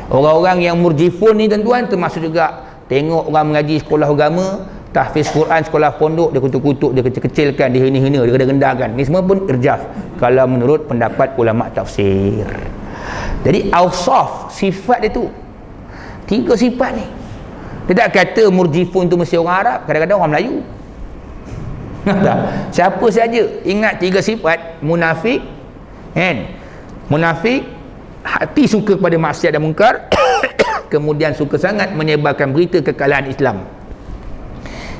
Orang-orang yang murjifun ni tuan-tuan termasuk juga tengok orang mengaji sekolah agama, tahfiz Quran sekolah pondok, dia kutuk-kutuk, dia kecil-kecilkan, dia hina-hina, dia rendah-rendahkan. Ni semua pun irjaf kalau menurut pendapat ulama tafsir. Jadi awsaf, sifat dia tu 3 sifat ni. Dia tak kata murjifun tu mesti orang Arab, kadang-kadang orang Melayu. Siapa saja ingat 3 sifat munafik, kan? Munafik, hati suka kepada maksiat dan mungkar, kemudian suka sangat menyebarkan berita kekalahan Islam.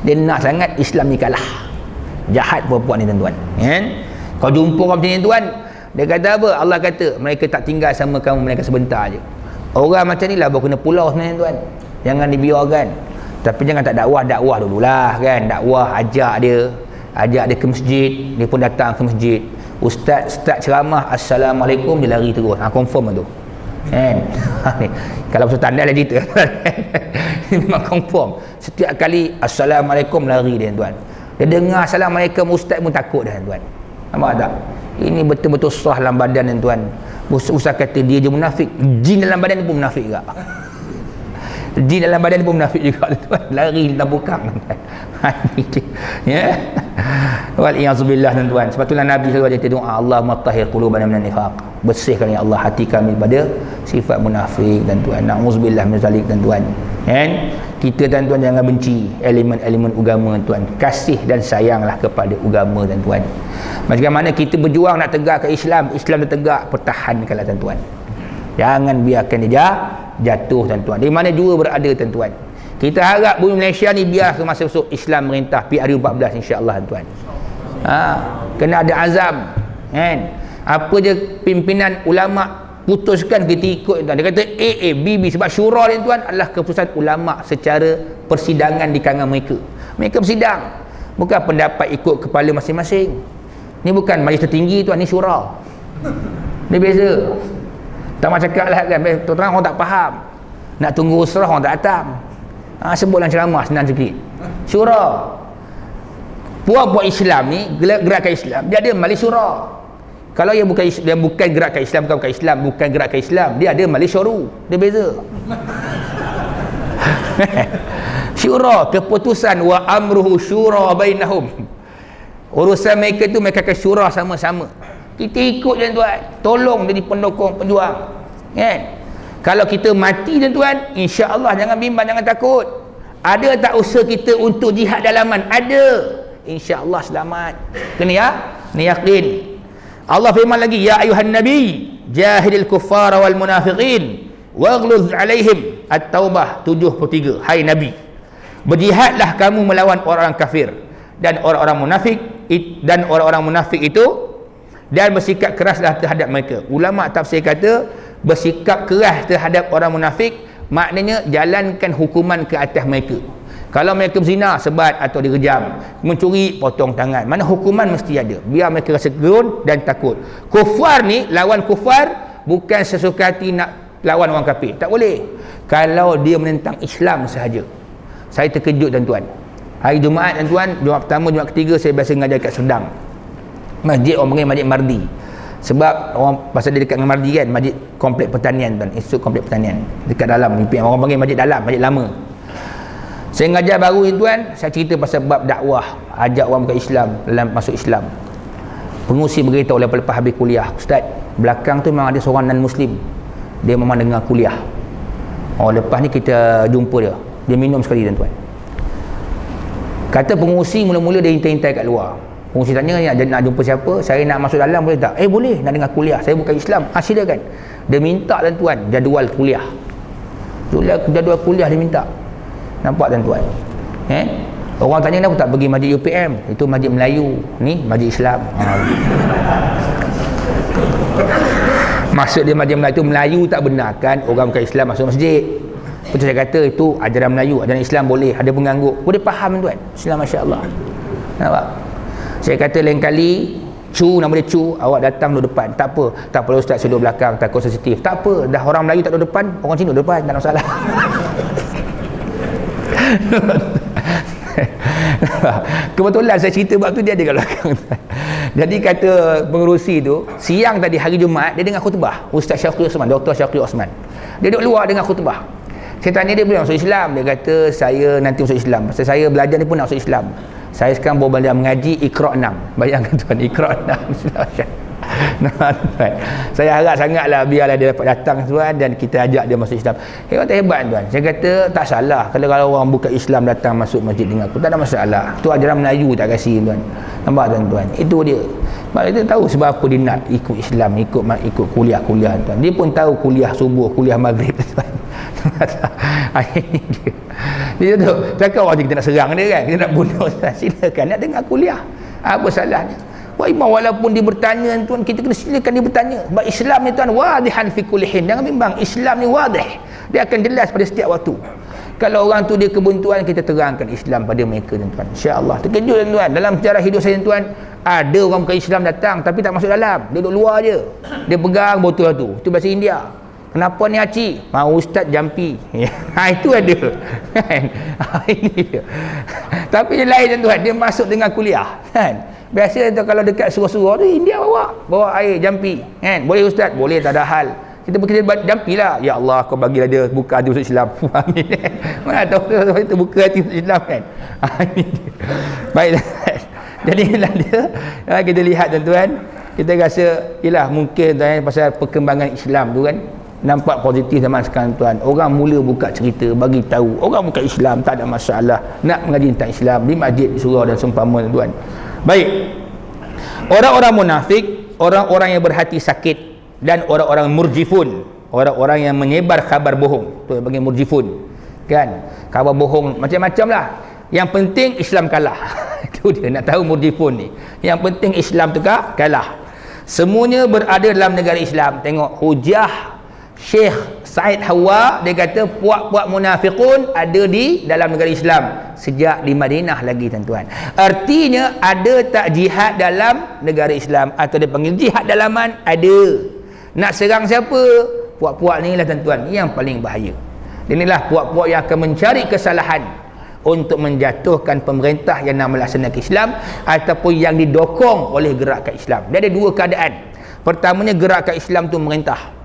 Dia nak sangat Islam ni kalah. Jahat perempuan ni tuan-tuan, kan? Kau jumpa orang macam ni tuan, dia kata apa? Allah kata mereka tak tinggal sama kamu mereka sebentar je. Orang macam ni lah baru kena pulau sebenarnya tuan. Jangan dibiarkan. Tapi jangan tak dakwah dululah, kan? Dakwah, ajak dia ke masjid, dia pun datang ke masjid. Ustaz ceramah assalamualaikum, dia lari terus. Confirm tu, kan? Kalau pasal tanda lah cerita. Memang confirm. Setiap kali assalamualaikum lari dia tuan. Dia dengar assalamualaikum ustaz pun takut dah tuan. Nampak tak? Ini betul-betul sah dalam badan tuan. Ustaz kata dia je munafik, jin dalam badan pun munafik juga. Jin dalam badan pun munafik juga tuan. Lari dalam bukang. Ya. Wal-iyadzubillah tuan. Sebab itulah Nabi selalu ada doa, Allahumma tahhir qulubana minan nifaq. Bersihkan ya Allah hati kami daripada sifat munafik dan tuan. Na'udzubillah min zalik dan tuan. Kan? Kita dan tuan jangan benci elemen-elemen agama tuan. Kasih dan sayanglah kepada agama dan tuan. Macam mana kita berjuang nak tegakkan Islam, Islam dah tegak, pertahankanlah dan tuan. Jangan biarkan dia jatuh dan tuan. Di mana jua berada dan tuan. Kita harap bumi Malaysia ni biar semasa esok Islam merintah PRU14 insya-Allah tuan. Kena ada azam, kan? Apa je pimpinan ulama putuskan kita ikut tuan. Dia kata A, B, B, sebab syura ni tuan adalah keputusan ulama secara persidangan di kalangan mereka. Mereka bersidang, bukan pendapat ikut kepala masing-masing. Ni bukan majlis tertinggi tuan, ni syura. Ni beza. Tak macam cakap lah kan, terang orang tak faham. Nak tunggu usrah orang tak datang. Sebutlah ceramah senang sikit. Syura. Puak-puak Islam ni, gerakan Islam, dia ada majlis syura. Kalau dia bukan gerakan Islam, bukan gerakan Islam, dia ada majlis syuru. Dia beza. Syura, keputusan wa amruhu syura bainahum. Urusan mereka tu mereka akan syura sama-sama. Kita ikut je tuan, tolong jadi pendukung pejuang, kan? Kalau kita mati tuan, insya-Allah jangan bimbang, jangan takut. Ada tak usaha kita untuk jihad dalaman? Ada. Insya-Allah selamat. Kena ya? Ni yakin. Allah firman lagi, ya ayuhan nabi jahidil kuffara wal munafiqin waghluz alaihim. At-Taubah 73. Hai nabi, berjihadlah kamu melawan orang kafir dan orang-orang munafik itu, dan bersikap keraslah terhadap mereka. Ulama tafsir kata bersikap keras terhadap orang munafik maknanya jalankan hukuman ke atas mereka. Kalau mereka berzina, sebat atau direjam, mencuri, potong tangan. Mana hukuman mesti ada. Biar mereka rasa gerun dan takut. Kufar ni, lawan kufar bukan sesuka hati nak lawan orang kafir. Tak boleh. Kalau dia menentang Islam sahaja. Saya terkejut tuan-tuan. Hari Jumaat tuan-tuan, Jumaat pertama, Jumaat ketiga saya biasa mengajar kat Serdang. Masjid orang panggil Masjid Mardi. Sebab orang pasal dia dekat dengan Mardi kan, Masjid Komplek Pertanian tuan, Institut Komplek Pertanian. Dekat dalam, orang panggil Masjid dalam, Masjid lama. Saya mengajar baru ni tuan, saya cerita pasal bab dakwah, ajak orang bukan Islam, dalam masuk Islam. Pengurusi beritahu lepas habis kuliah, Ustaz, belakang tu memang ada seorang non-Muslim. Dia memang dengar kuliah. Lepas ni kita jumpa dia. Dia minum sekali tuan-tuan. Kata pengurusi mula-mula dia hintai-hintai kat luar. Pengurusi tanya, nak jumpa siapa? Saya nak masuk dalam boleh tak? Boleh, nak dengar kuliah. Saya bukan Islam. Silakan. Dia minta tuan-tuan jadual kuliah. Jadual kuliah dia minta. Nampak tuan-tuan? Orang tanya kenapa tak pergi masjid UPM? Itu masjid Melayu. Ni masjid Islam. Maksud dia masjid Melayu itu, Melayu tak benarkan orang bukan Islam masuk masjid. Betul saya kata itu ajaran Melayu, ajaran Islam boleh. Ada pengangguk. Boleh faham tuan. Islam masya-Allah. Nampak? Saya kata lain kali Cu, nama dia Cu, awak datang duduk depan. Tak apa. Tak perlu ustaz duduk belakang, takut sensitif. Tak apa. Dah orang Melayu tak duduk depan, orang Cina duduk depan, tak ada masalah. Kebetulan saya cerita bab tu dia ada kat belakang. Jadi kata pengerusi tu, siang tadi hari Jumaat dia dengar khutbah Ustaz Syafri Osman, Dr. Syafri Osman. Dia duduk luar dengar khutbah. Saya tanya dia, boleh masuk Islam? Dia kata, saya nanti masuk Islam. Pasal saya belajar ni pun nak masuk Islam. Saya sekarang baru belajar mengaji Iqra' 6. Bayangkan tuan, Iqra' 6. Nah, tuan. Saya harap sangatlah biarlah dia dapat datang tuan, dan kita ajak dia masuk Islam. Hebat tuan. Saya kata tak salah kalau orang bukan Islam datang masuk masjid dengan aku, tak ada masalah. Tu ajaran Melayu tak kasih tuan. Nampak tuan-tuan, itu dia. Sebab dia tahu sebab apa dia nak ikut Islam, ikut kuliah tuan. Dia pun tahu kuliah subuh, kuliah maghrib tuan. Ini dia tu. Takkan orang kita nak serang dia kan, kita nak bunuh tuan. Silakan nak dengar kuliah, apa salahnya? Walaupun dia bertanya tuan, kita kena silakan dia bertanya. Sebab Islam ni tuan wadihan fi kulli hin. Jangan bimbang, Islam ni wadih, dia akan jelas pada setiap waktu. Kalau orang tu dia kebuntuan, kita terangkan Islam pada mereka tuan. Insya-Allah. Terkejut tuan, dalam sejarah hidup saya tuan, ada orang bukan Islam datang tapi tak masuk dalam, dia duduk luar je, dia pegang botol tu. Itu bahasa India. Kenapa ni Haji? Mau ustaz jampi. Itu ada kan. Ini dia. Tapi dia lain tuan, dia masuk dengan kuliah kan. Biasa tu kalau dekat surau-surau tu India bawa air jampi kan. Boleh ustaz? Boleh, tak ada hal. Kita jampi lah. Ya Allah, kau bagilah dia buka hati masuk Islam. Amin. Mana tahu itu buka hati masuk Islam kan. Ini dia. Baiklah. Jadi inilah dia. Kita lihat tuan-tuan, kita rasa ialah mungkin tuan pasal perkembangan Islam tu kan, nampak positif zaman sekarang tuan. Orang mula buka cerita, bagi tahu orang bukan Islam tak ada masalah, nak mengaji tentang Islam di masjid, di surau dan seumpama tuan. Baik, orang-orang munafik, orang-orang yang berhati sakit, dan orang-orang murjifun, orang-orang yang menyebar khabar bohong. Tu yang panggil murjifun kan, khabar bohong macam-macam lah. Yang penting Islam kalah. Itu dia, nak tahu murjifun ni, yang penting Islam tu kalah. Semuanya berada dalam negara Islam. Tengok hujah Syekh Said Hawa, dia kata puak-puak munafiqun ada di dalam negara Islam sejak di Madinah lagi tuan-tuan. Artinya ada tak jihad dalam negara Islam, atau dia panggil jihad dalaman? Ada. Nak serang siapa? Puak-puak ni lah tuan-tuan yang paling bahaya. Inilah puak-puak yang akan mencari kesalahan untuk menjatuhkan pemerintah yang nak melaksanakan Islam ataupun yang didokong oleh gerakan Islam. Dia ada dua keadaan. Pertamanya, gerakan Islam tu merintah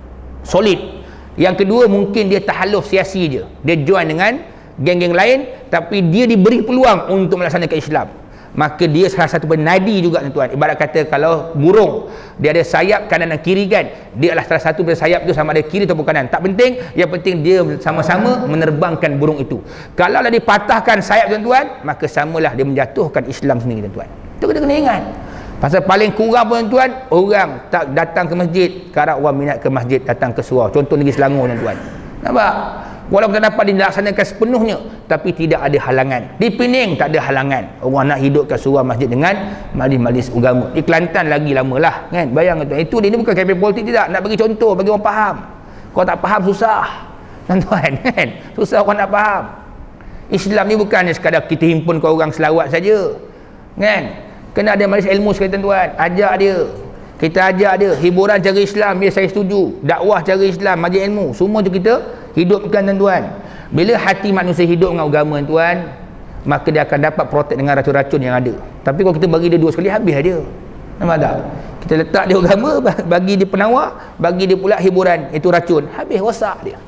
solid. Yang kedua, mungkin dia tahalluf siasi je, dia join dengan geng-geng lain, tapi dia diberi peluang untuk melaksanakan Islam, maka dia salah satu penadi juga tuan-tuan. Ibarat kata kalau burung dia ada sayap kanan dan kiri kan, dia adalah salah satu daripada sayap tu, sama ada kiri ataupun kanan, tak penting, yang penting dia sama-sama menerbangkan burung itu. Kalau dah dipatahkan sayap tuan-tuan, maka samalah dia menjatuhkan Islam sendiri tuan-tuan. Itu kita kena ingat. Pasal paling kurang pun tuan, orang tak datang ke masjid, sekarang orang minat ke masjid, datang ke surau. Contoh negeri Selangor tuan-tuan, nampak? Walaupun tak dapat dilaksanakan sepenuhnya, tapi tidak ada halangan. Di Pening tak ada halangan, orang nak hidupkan surau masjid dengan majlis-majlis agama. Di Kelantan lagi lamalah kan. Bayangkan tuan, itu dia ni bukan kempen politik, tidak, nak bagi contoh bagi orang faham. Kalau tak faham susah tuan-tuan kan, susah orang nak faham. Islam ni bukan sekadar kita himpunkan orang selawat saja kan. Kena ada majlis ilmu sekali tuan-tuan, ajak dia, kita ajak dia, hiburan cara Islam, ya saya setuju, dakwah cara Islam, majlis ilmu, semua tu kita hidupkan tuan-tuan. Bila hati manusia hidup dengan agama tuan, maka dia akan dapat protek dengan racun-racun yang ada. Tapi kalau kita bagi dia dua sekali, habis dia. Nampak tak? Kita letak dia agama, bagi dia penawar, bagi dia pula hiburan, itu racun, habis, rosak dia,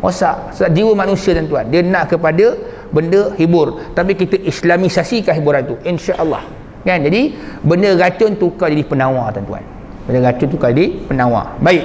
rosak. Sebab jiwa manusia tuan-tuan, dia nak kepada benda hibur, tapi kita islamisasikan hiburan tu, insya-Allah kan. Jadi benda racun tukar jadi penawar tuan-tuan, benda racun tukar jadi penawar. Baik,